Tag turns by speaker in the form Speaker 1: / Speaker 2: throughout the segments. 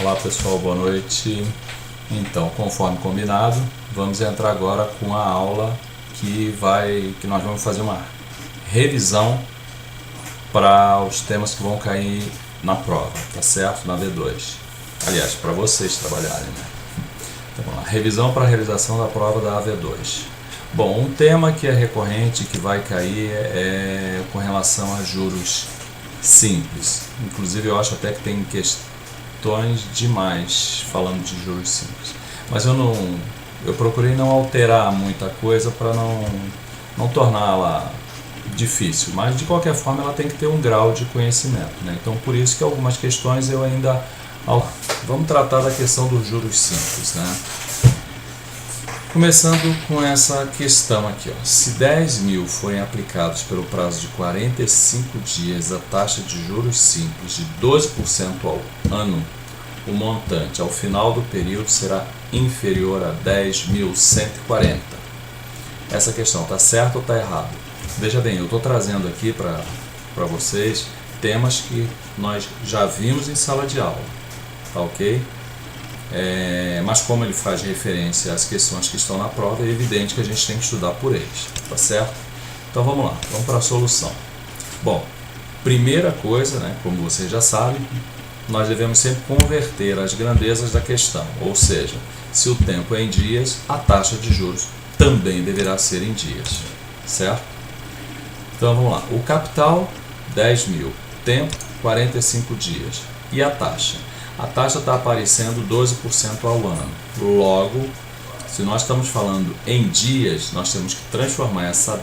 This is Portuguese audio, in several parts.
Speaker 1: Olá pessoal, boa noite. Então, conforme combinado, vamos entrar agora com a aula que nós vamos fazer uma revisão para os temas que vão cair na prova, tá certo? Na V2. Aliás, para vocês trabalharem, né? Então, vamos lá. Revisão para a realização da prova da AV2. Bom, um tema que é recorrente, que vai cair é com relação a juros simples. Inclusive eu acho até que tem questões demais falando de juros simples. Mas eu procurei não alterar muita coisa para não torná-la difícil. Mas de qualquer forma ela tem que ter um grau de conhecimento, né? Então por isso que algumas questões eu ainda... Vamos tratar da questão dos juros simples, né? Começando com essa questão aqui, ó. Se 10 mil forem aplicados pelo prazo de 45 dias a taxa de juros simples de 12% ao ano, o montante ao final do período será inferior a 10.140. Essa questão está certa ou está errada? Veja bem, eu estou trazendo aqui para vocês temas que nós já vimos em sala de aula, tá ok? Mas como ele faz referência às questões que estão na prova, é evidente que a gente tem que estudar por eles, tá certo? Então vamos lá, vamos para a solução. Bom, primeira coisa, né, como vocês já sabem, nós devemos sempre converter as grandezas da questão, ou seja, se o tempo é em dias, a taxa de juros também deverá ser em dias, certo? Então vamos lá, o capital 10 mil, tempo 45 dias e a taxa? A taxa está aparecendo 12% ao ano. Logo, se nós estamos falando em dias, nós temos que transformar essa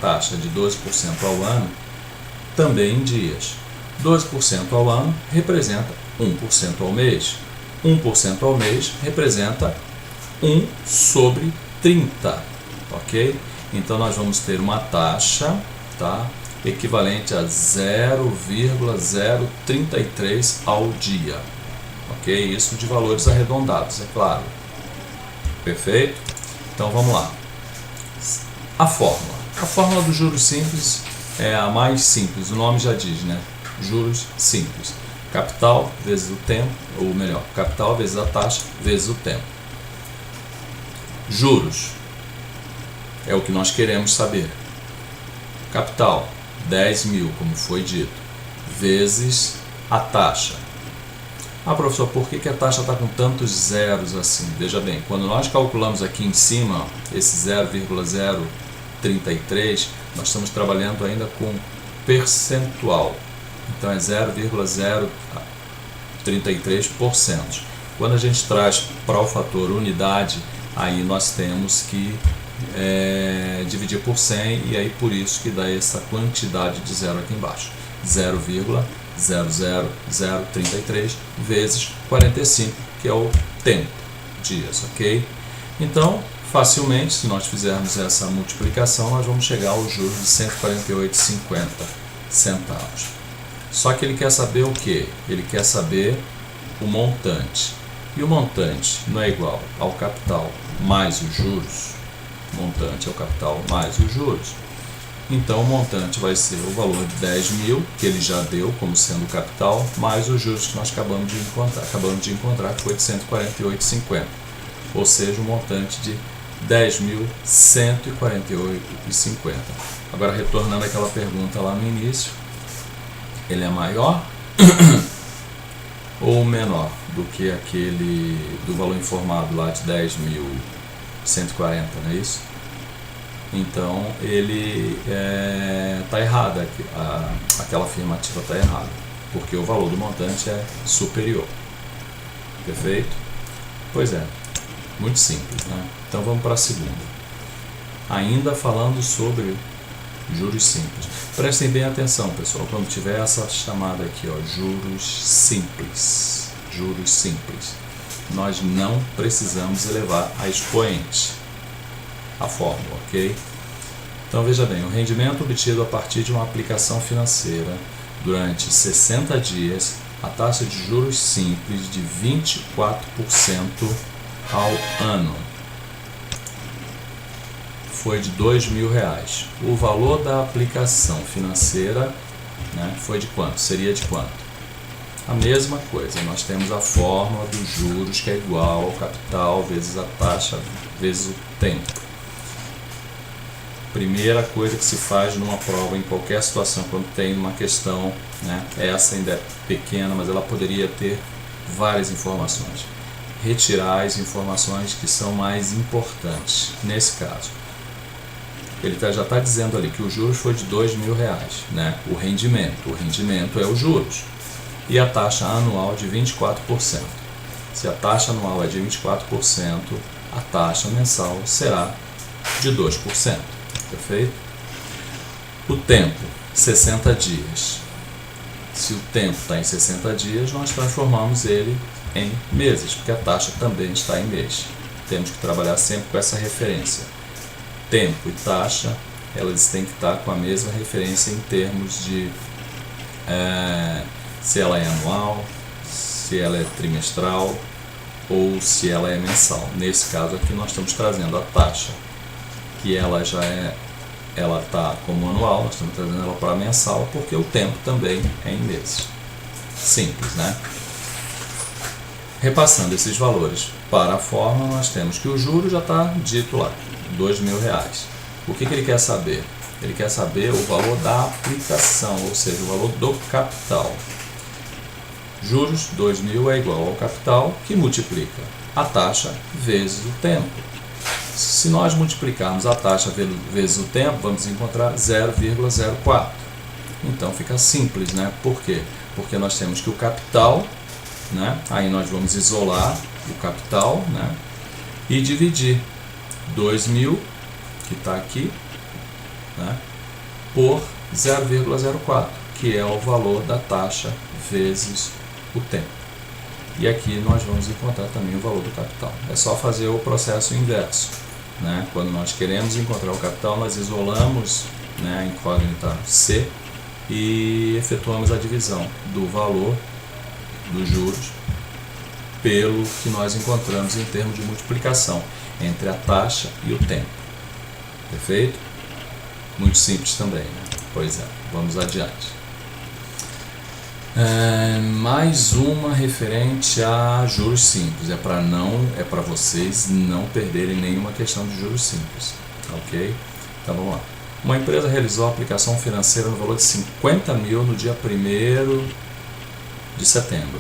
Speaker 1: taxa de 12% ao ano também em dias. 12% ao ano representa 1% ao mês. 1% ao mês representa 1 sobre 30. Ok? Então nós vamos ter uma taxa, tá, equivalente a 0,033 ao dia, ok? Isso de valores arredondados, é claro. Perfeito? Então vamos lá. A fórmula dos juros simples é a mais simples, o nome já diz, né? Juros simples. Capital vezes o tempo, ou melhor, capital vezes a taxa vezes o tempo. Juros é o que nós queremos saber. Capital 10 mil, como foi dito, vezes a taxa. Ah, professor, por que a taxa está com tantos zeros assim? Veja bem, quando nós calculamos aqui em cima, esse 0,033, nós estamos trabalhando ainda com percentual. Então é 0,033%. Quando a gente traz para o fator unidade, aí nós temos que dividir por 100 e aí por isso que dá essa quantidade de zero aqui embaixo, 0,00033 vezes 45, que é o tempo, dias, ok? Então facilmente, se nós fizermos essa multiplicação, nós vamos chegar ao juros de 148,50 centavos. Só que ele quer saber o que? Ele quer saber o montante, e o montante não é igual ao capital mais os juros. Montante é o capital mais os juros. Então o montante vai ser o valor de 10 mil, que ele já deu como sendo o capital, mais os juros que nós acabamos de encontrar, que foi de 148,50. Ou seja, um montante de 10.148,50. Agora, retornando àquela pergunta lá no início, ele é maior ou menor do que aquele do valor informado lá de 10.140, não é isso? Então ele está errado, aquela afirmativa está errada, porque o valor do montante é superior. Perfeito? Pois é, muito simples, né? Então vamos para a segunda. Ainda falando sobre juros simples. Prestem bem atenção, pessoal, quando tiver essa chamada aqui, ó, juros simples. Juros simples. Nós não precisamos elevar a expoente, a fórmula, ok? Então veja bem, o rendimento obtido a partir de uma aplicação financeira durante 60 dias, a taxa de juros simples de 24% ao ano foi de R$2.000. O valor da aplicação financeira, né, foi de quanto? Seria de quanto? A mesma coisa, nós temos a fórmula dos juros que é igual ao capital vezes a taxa vezes o tempo. Primeira coisa que se faz numa prova, em qualquer situação, quando tem uma questão, né, essa ainda é pequena, mas ela poderia ter várias informações. Retirar as informações que são mais importantes. Nesse caso, ele já está dizendo ali que o juros foi de R$2.000, né? O rendimento é os juros. E a taxa anual de 24%. Se a taxa anual é de 24%, a taxa mensal será de 2%. Perfeito? O tempo, 60 dias. Se o tempo está em 60 dias, nós transformamos ele em meses, porque a taxa também está em mês. Temos que trabalhar sempre com essa referência. Tempo e taxa, elas têm que estar com a mesma referência em termos de se ela é anual, se ela é trimestral ou se ela é mensal. Nesse caso aqui nós estamos trazendo a taxa, que ela está como anual, nós estamos trazendo ela para mensal, porque o tempo também é em meses. Simples, né? Repassando esses valores para a fórmula, nós temos que o juro já está dito lá, R$2.000. O que ele quer saber? Ele quer saber o valor da aplicação, ou seja, o valor do capital. Juros, 2.000 é igual ao capital, que multiplica a taxa vezes o tempo. Se nós multiplicarmos a taxa vezes o tempo, vamos encontrar 0,04. Então fica simples, né? Por quê? Porque nós temos que o capital, né? Aí nós vamos isolar o capital, né? E dividir 2.000, que está aqui, né? Por 0,04, que é o valor da taxa vezes o tempo. E aqui nós vamos encontrar também o valor do capital. É só fazer o processo inverso, né? Quando nós queremos encontrar o capital, nós isolamos, né, a incógnita C e efetuamos a divisão do valor dos juros pelo que nós encontramos em termos de multiplicação entre a taxa e o tempo. Perfeito? Muito simples também, né? Pois é, vamos adiante. Mais uma referente a juros simples. É para vocês não perderem nenhuma questão de juros simples. Ok? Então vamos lá. Uma empresa realizou a aplicação financeira no valor de 50.000 no dia 1º de setembro.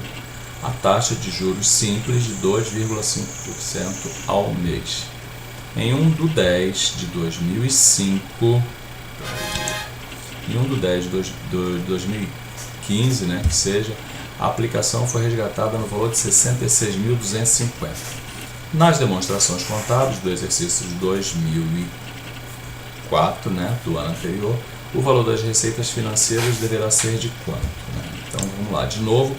Speaker 1: A taxa de juros simples de 2,5% ao mês. Em 1/10 de 2005, em 1/10 de 2015, né, que seja, a aplicação foi resgatada no valor de 66.250. Nas demonstrações contábeis do exercício de 2004, né, do ano anterior, o valor das receitas financeiras deverá ser de quanto? Né? Então vamos lá, de novo,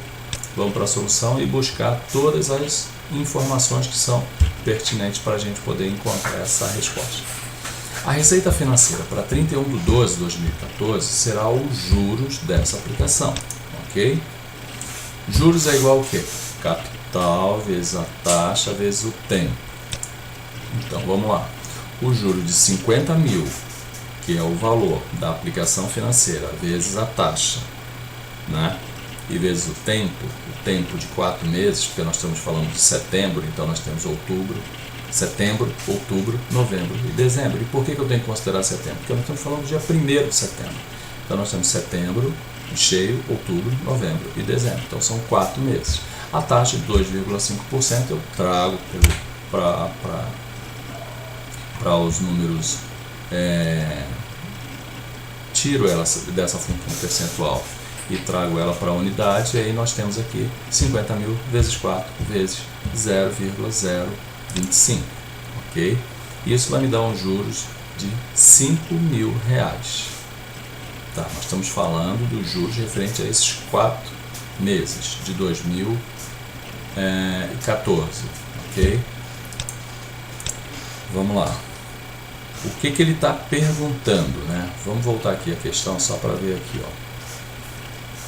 Speaker 1: vamos para a solução e buscar todas as informações que são pertinentes para a gente poder encontrar essa resposta. A receita financeira para 31/12/2014 será os juros dessa aplicação, ok? Juros é igual ao quê? Capital vezes a taxa vezes o tempo. Então vamos lá. O juro de 50.000, que é o valor da aplicação financeira, vezes a taxa, né? E vezes o tempo de 4 meses, porque nós estamos falando de setembro, então nós temos setembro, outubro, novembro e dezembro. E por que eu tenho que considerar setembro? Porque nós estamos falando do dia 1º de setembro. Então nós temos setembro, cheio, outubro, novembro e dezembro. Então são 4 meses. A taxa de 2,5% eu trago para os números, tiro ela dessa função percentual e trago ela para a unidade, e aí nós temos aqui 50.000 vezes 4 vezes 0,025, ok? Isso vai me dar uns juros de R$5.000. Tá, nós estamos falando dos juros referente a esses 4 meses de 2014, ok? Vamos lá. O que ele está perguntando, né? Vamos voltar aqui a questão só para ver aqui, ó.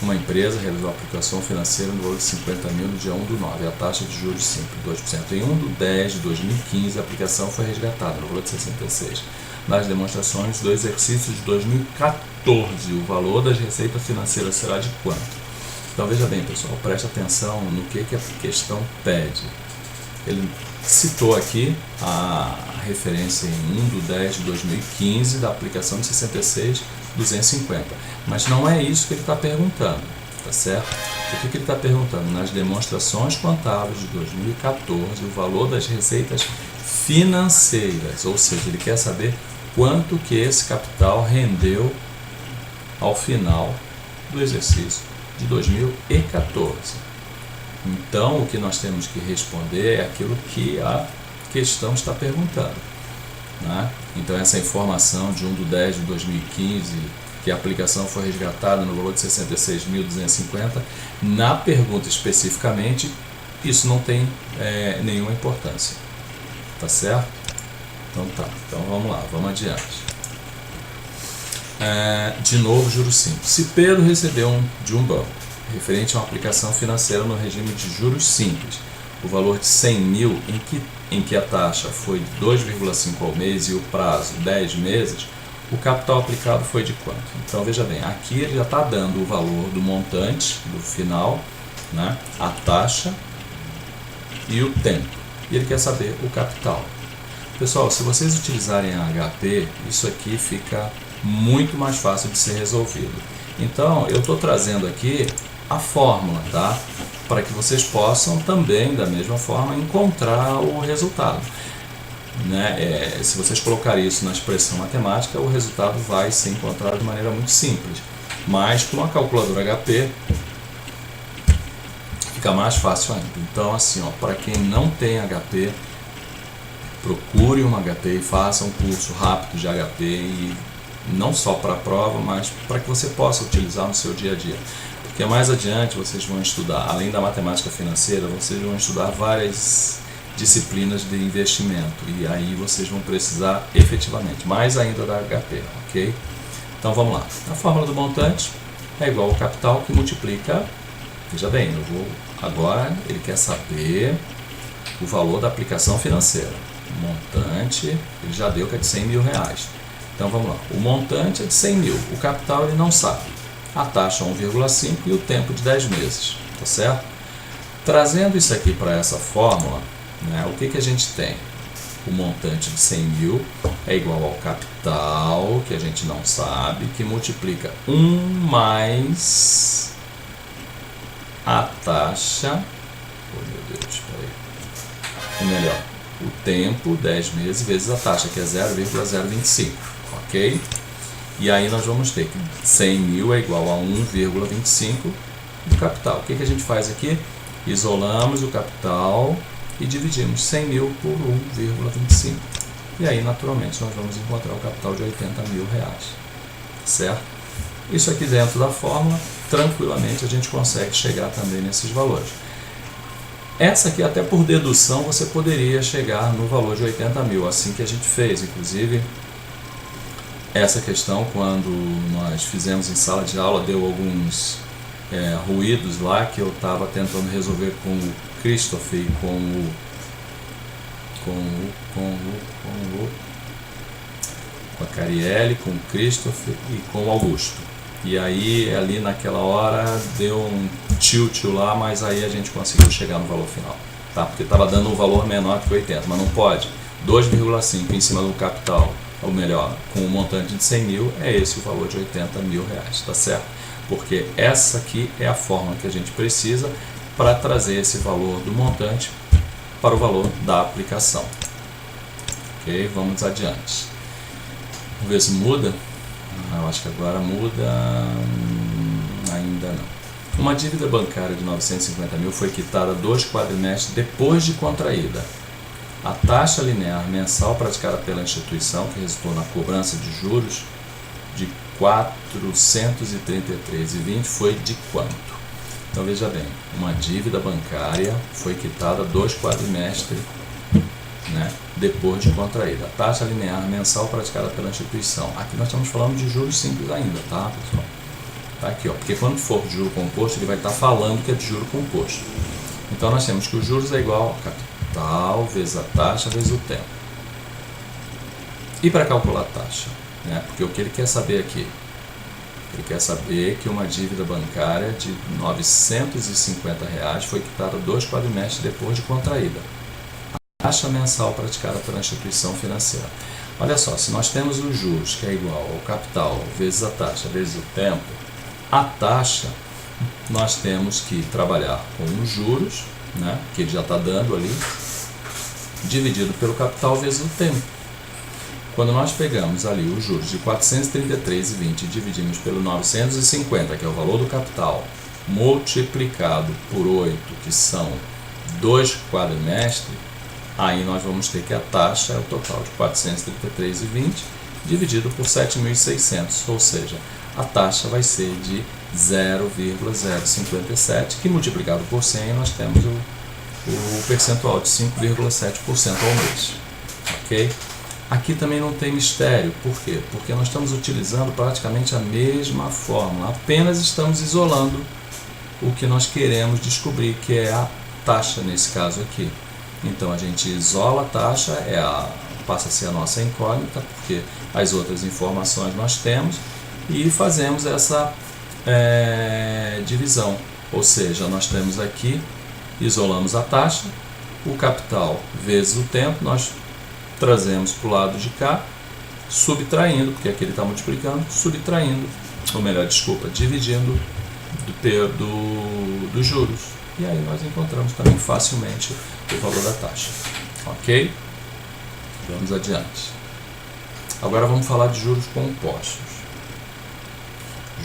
Speaker 1: Uma empresa realizou a aplicação financeira no valor de 50.000 no dia 1/9. A taxa de juros simples, 2%. Em 1/10 de 2015, a aplicação foi resgatada no valor de 66. Nas demonstrações do exercício de 2014, o valor das receitas financeiras será de quanto? Então veja bem, pessoal, preste atenção no que a questão pede. Ele citou aqui a referência em 1/10/2015 da aplicação de 66.250, mas não é isso que ele está perguntando, tá certo? O que ele está perguntando? Nas demonstrações contábeis de 2014, o valor das receitas financeiras, ou seja, ele quer saber quanto que esse capital rendeu ao final do exercício de 2014. Então, o que nós temos que responder é aquilo que a questão está perguntando, né? Então, essa informação de 1/10/2015, que a aplicação foi resgatada no valor de 66.250, na pergunta especificamente, isso não tem nenhuma importância, tá certo? Então tá, então vamos lá, vamos adiante. De novo, juros simples. Se Pedro recebeu de um banco, referente a uma aplicação financeira no regime de juros simples, o valor de 100 mil, em que a taxa foi de 2,5 ao mês e o prazo 10 meses, o capital aplicado foi de quanto? Então veja bem, aqui ele já está dando o valor do montante, do final, né, a taxa e o tempo. E ele quer saber o capital. Pessoal, se vocês utilizarem a HP, isso aqui fica muito mais fácil de ser resolvido. Então eu estou trazendo aqui a fórmula, tá? Para que vocês possam também, da mesma forma, encontrar o resultado, né? Se vocês colocarem isso na expressão matemática, o resultado vai ser encontrado de maneira muito simples. Mas com a calculadora HP fica mais fácil ainda. Então, assim, para quem não tem HP, procure uma HP e faça um curso rápido de HP, e não só para a prova, mas para que você possa utilizar no seu dia a dia. Porque mais adiante vocês vão estudar, além da matemática financeira, vocês vão estudar várias disciplinas de investimento, e aí vocês vão precisar efetivamente mais ainda da HP, ok? Então vamos lá. A fórmula do montante é igual ao capital que multiplica, veja bem, agora ele quer saber o valor da aplicação financeira. O montante ele já deu que é de 100 mil reais. Então vamos lá, o montante é de 100 mil, o capital ele não sabe, a taxa 1,5 e o tempo de 10 meses, tá certo? Trazendo isso aqui para essa fórmula, né, o que a gente tem? O montante de 100 mil é igual ao capital, que a gente não sabe, que multiplica 1 mais a taxa, oh meu Deus, peraí, ou melhor, o tempo, 10 meses, vezes a taxa, que é 0,025, ok? E aí nós vamos ter que 100 mil é igual a 1,25 do capital. O que a gente faz aqui? Isolamos o capital e dividimos 100 mil por 1,25. E aí, naturalmente, nós vamos encontrar o capital de 80 mil reais, certo? Isso aqui dentro da fórmula, tranquilamente a gente consegue chegar também nesses valores. Essa aqui, até por dedução, você poderia chegar no valor de 80 mil, assim que a gente fez. Inclusive, essa questão, quando nós fizemos em sala de aula, deu alguns ruídos lá, que eu estava tentando resolver com o Christopher e com a Carielle, com o Christopher e com o Augusto. E aí, ali naquela hora, deu um tilt lá, mas aí a gente conseguiu chegar no valor final, tá? Porque estava dando um valor menor que 80, mas não pode. 2,5 em cima do capital, ou melhor, com um montante de 100 mil, é esse o valor de 80 mil reais, tá certo? Porque essa aqui é a fórmula que a gente precisa para trazer esse valor do montante para o valor da aplicação. Ok? Vamos adiante. Vamos ver se muda. Eu acho que agora muda. Ainda não. Uma dívida bancária de 950 mil foi quitada 2 quadrimestres depois de contraída. A taxa linear mensal praticada pela instituição, que resultou na cobrança de juros de R$ 433,20, foi de quanto? Então veja bem, uma dívida bancária foi quitada 2 quadrimestres, né, depois de contraída. A taxa linear mensal praticada pela instituição. Aqui nós estamos falando de juros simples ainda, tá, pessoal? Tá aqui, ó, porque quando for de juro composto, ele vai estar falando que é de juro composto. Então nós temos que os juros é igual ao capital vezes a taxa vezes o tempo. E para calcular a taxa, né, porque o que ele quer saber aqui Ele quer saber que uma dívida bancária de R$ 950 foi quitada 2 quadrimestres depois de contraída. A taxa mensal praticada pela instituição financeira. Olha só, se nós temos os juros, que é igual ao capital vezes a taxa vezes o tempo, a taxa nós temos que trabalhar com os juros, né, que ele já está dando ali, dividido pelo capital vezes o tempo. Quando nós pegamos ali os juros de 433,20 e dividimos pelo 950, que é o valor do capital, multiplicado por 8, que são 2 quadrimestres, aí nós vamos ter que a taxa é o total de 433,20 dividido por 7.600, ou seja, a taxa vai ser de 0,057, que multiplicado por 100 nós temos o percentual de 5,7% ao mês. Ok? Aqui também não tem mistério. Por quê? Porque nós estamos utilizando praticamente a mesma fórmula, apenas estamos isolando o que nós queremos descobrir, que é a taxa nesse caso aqui. Então a gente isola a taxa, passa a ser a nossa incógnita, porque as outras informações nós temos, e fazemos essa divisão. Ou seja, nós temos aqui, isolamos a taxa, o capital vezes o tempo, nós trazemos para o lado de cá, subtraindo, porque aqui ele está multiplicando, dividindo dos juros. E aí nós encontramos também facilmente o valor da taxa. Ok? Vamos adiante. Agora vamos falar de juros compostos.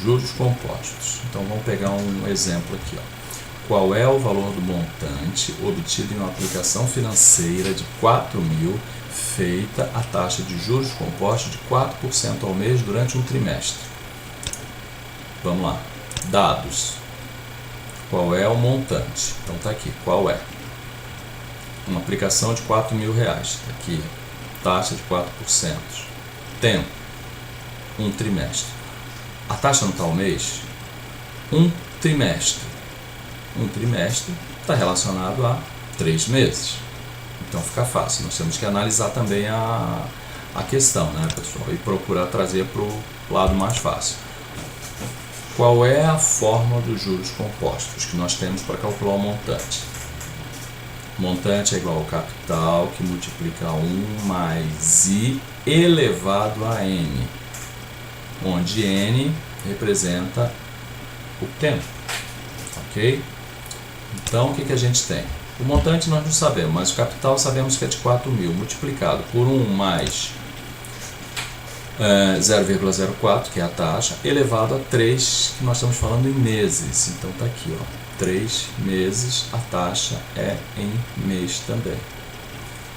Speaker 1: Juros compostos. Então vamos pegar um exemplo aqui. Qual é o valor do montante obtido em uma aplicação financeira de 4.000 feita a taxa de juros compostos de 4% ao mês durante um trimestre? Vamos lá. Dados. Qual é o montante? Então está aqui. Qual é? Uma aplicação de R$4.000. Aqui. Taxa de 4%. Tempo. Um trimestre. A taxa não está ao mês? Um trimestre. Um trimestre está relacionado a 3 meses. Então fica fácil. Nós temos que analisar também a questão, né, pessoal? E procurar trazer para o lado mais fácil. Qual é a fórmula dos juros compostos que nós temos para calcular o montante? O montante é igual ao capital, que multiplica 1 mais I elevado a N, onde N representa o tempo. Ok? Então, o que a gente tem? O montante nós não sabemos, mas o capital sabemos que é de 4.000, multiplicado por 1 mais 0,04, que é a taxa, elevado a 3, que nós estamos falando em meses. Então está aqui, 3 meses, a taxa é em mês também.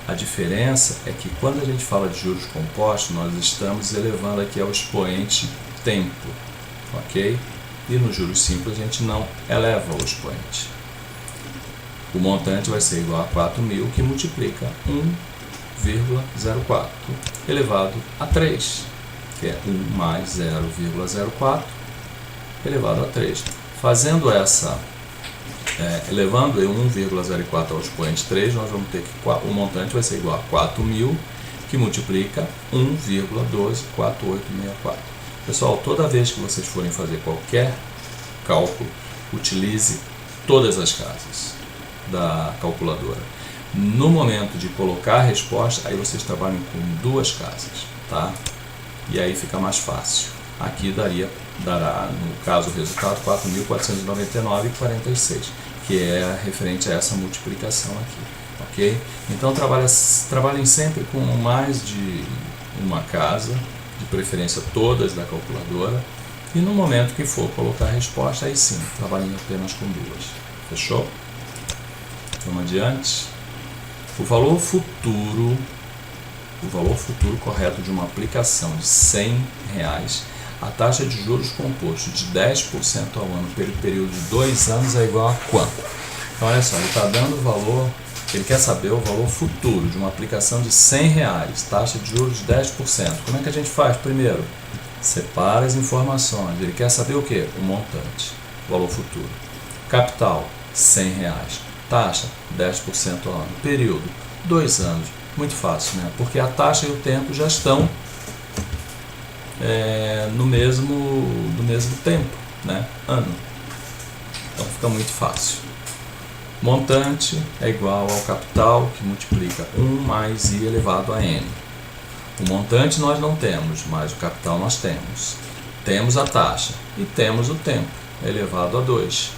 Speaker 1: A diferença é que quando a gente fala de juros compostos, nós estamos elevando aqui ao expoente tempo, ok? E no juros simples a gente não eleva o expoente. O montante vai ser igual a 4.000, que multiplica 1,04 elevado a 3, que é 1 mais 0,04 elevado a 3. Fazendo elevando 1,04 ao expoente 3, nós vamos ter que o montante vai ser igual a 4.000, que multiplica 1,124864. Pessoal, toda vez que vocês forem fazer qualquer cálculo, utilize todas as casas da calculadora. No momento de colocar a resposta, aí vocês trabalham com 2 casas, tá? E aí fica mais fácil. Aqui dará, no caso, o resultado 4.499,46, que é referente a essa multiplicação aqui, ok? Então trabalhem sempre com mais de uma casa, de preferência todas da calculadora, e no momento que for colocar a resposta, aí sim, trabalhem apenas com 2. Fechou? Vamos adiante. O valor futuro correto de uma aplicação de R$100, a taxa de juros composto de 10% ao ano pelo período de 2 anos é igual a quanto? Então olha só, ele está dando o valor, ele quer saber o valor futuro de uma aplicação de R$100, taxa de juros de 10%. Como é que a gente faz? Primeiro, separa as informações. Ele quer saber o que? O montante, o valor futuro. Capital, R$100. Taxa, 10% ao ano. Período, 2 anos. Muito fácil, né? Porque a taxa e o tempo já estão no mesmo tempo, né? Ano. Então fica muito fácil. Montante é igual ao capital, que multiplica 1 mais I elevado a N. O montante nós não temos, mas o capital nós temos. Temos a taxa e temos o tempo, elevado a 2.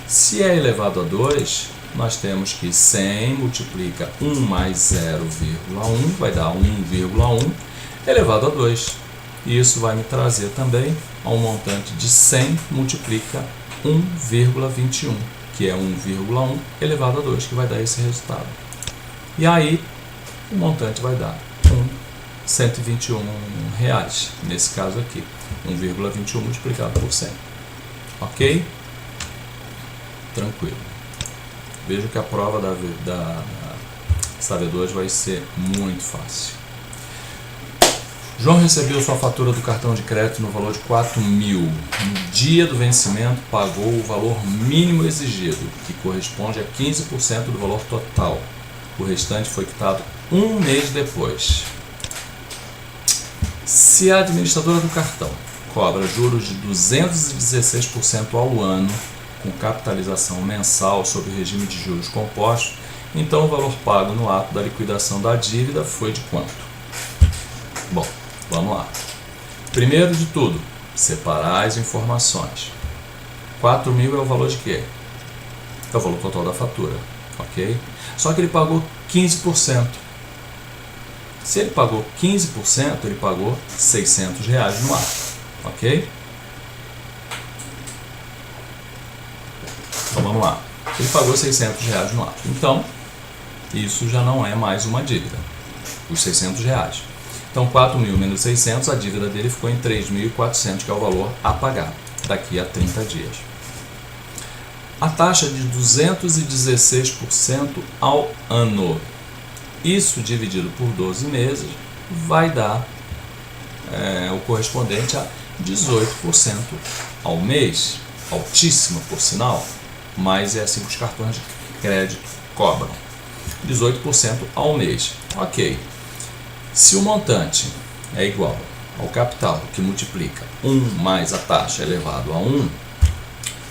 Speaker 1: Se é elevado a 2, nós temos que 100 multiplica 1 mais 0,1, vai dar 1,1 elevado a 2. E isso vai me trazer também a um montante de 100 multiplica 1,21, que é 1,1 elevado a 2, que vai dar esse resultado. E aí, o montante vai dar R$121, nesse caso aqui. 1,21 multiplicado por 100. Ok? Tranquilo. Vejo que a prova da SAV2 vai ser muito fácil. João recebeu sua fatura do cartão de crédito no valor de 4.000. No dia do vencimento, pagou o valor mínimo exigido, que corresponde a 15% do valor total. O restante foi quitado um mês depois. Se a administradora do cartão cobra juros de 216% ao ano, com capitalização mensal sob o regime de juros compostos, então o valor pago no ato da liquidação da dívida foi de quanto? Bom, vamos lá. Primeiro de tudo, separar as informações. 4.000 é o valor de quê? É o valor total da fatura, ok? Só que ele pagou 15%. Se ele pagou 15%, ele pagou R$600 no ato, ok? Então vamos lá. Ele pagou R$600 no ato. Então, isso já não é mais uma dívida. Os R$600. Então, 4.000 menos 600, a dívida dele ficou em 3.400, que é o valor a pagar daqui a 30 dias. A taxa de 216% ao ano. Isso dividido por 12 meses vai dar o correspondente a 18% ao mês. Altíssima, por sinal, mas é assim que os cartões de crédito cobram. 18% ao mês. Ok. Se o montante é igual ao capital, que multiplica 1 mais a taxa elevado a 1,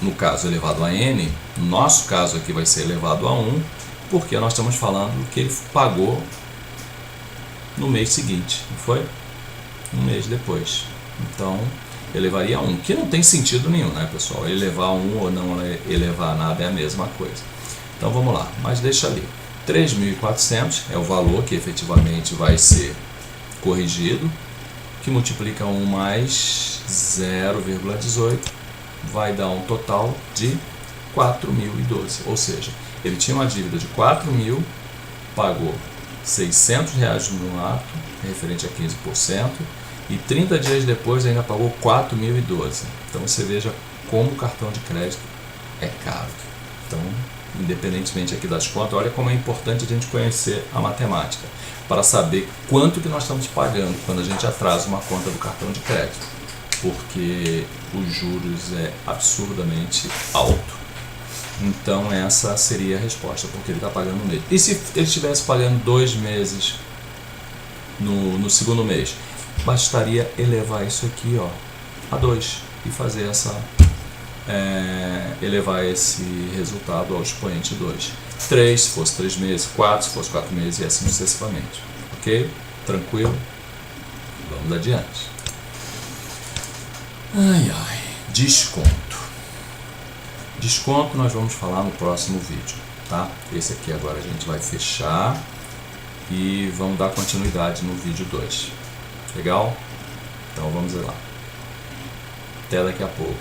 Speaker 1: no caso elevado a N, no nosso caso aqui vai ser elevado a 1, porque nós estamos falando que ele pagou no mês seguinte, não foi? Um mês depois. Então, elevaria a 1, que não tem sentido nenhum, né, pessoal? Elevar 1 ou não elevar nada é a mesma coisa. Então, vamos lá, mas deixa ali. 3.400 é o valor que efetivamente vai ser corrigido, que multiplica 1 mais 0,18, vai dar um total de 4.012, ou seja, ele tinha uma dívida de 4.000, pagou R$600 no ato, referente a 15%, e 30 dias depois ainda pagou 4.012. Então você veja como o cartão de crédito é caro. Então, independentemente aqui das contas, olha como é importante a gente conhecer a matemática, para saber quanto que nós estamos pagando quando a gente atrasa uma conta do cartão de crédito, porque os juros é absurdamente alto. Então essa seria a resposta, porque ele está pagando um mês. E se ele estivesse pagando 2 meses no segundo mês? Bastaria elevar isso aqui, ó, a 2 e fazer elevar esse resultado ao expoente 2. 3 se fosse 3 meses, 4 se fosse 4 meses e assim sucessivamente. Ok? Tranquilo? Vamos adiante. Desconto. Desconto nós vamos falar no próximo vídeo, tá? Esse aqui agora a gente vai fechar e vamos dar continuidade no vídeo 2. Legal? Então vamos lá. Até daqui a pouco.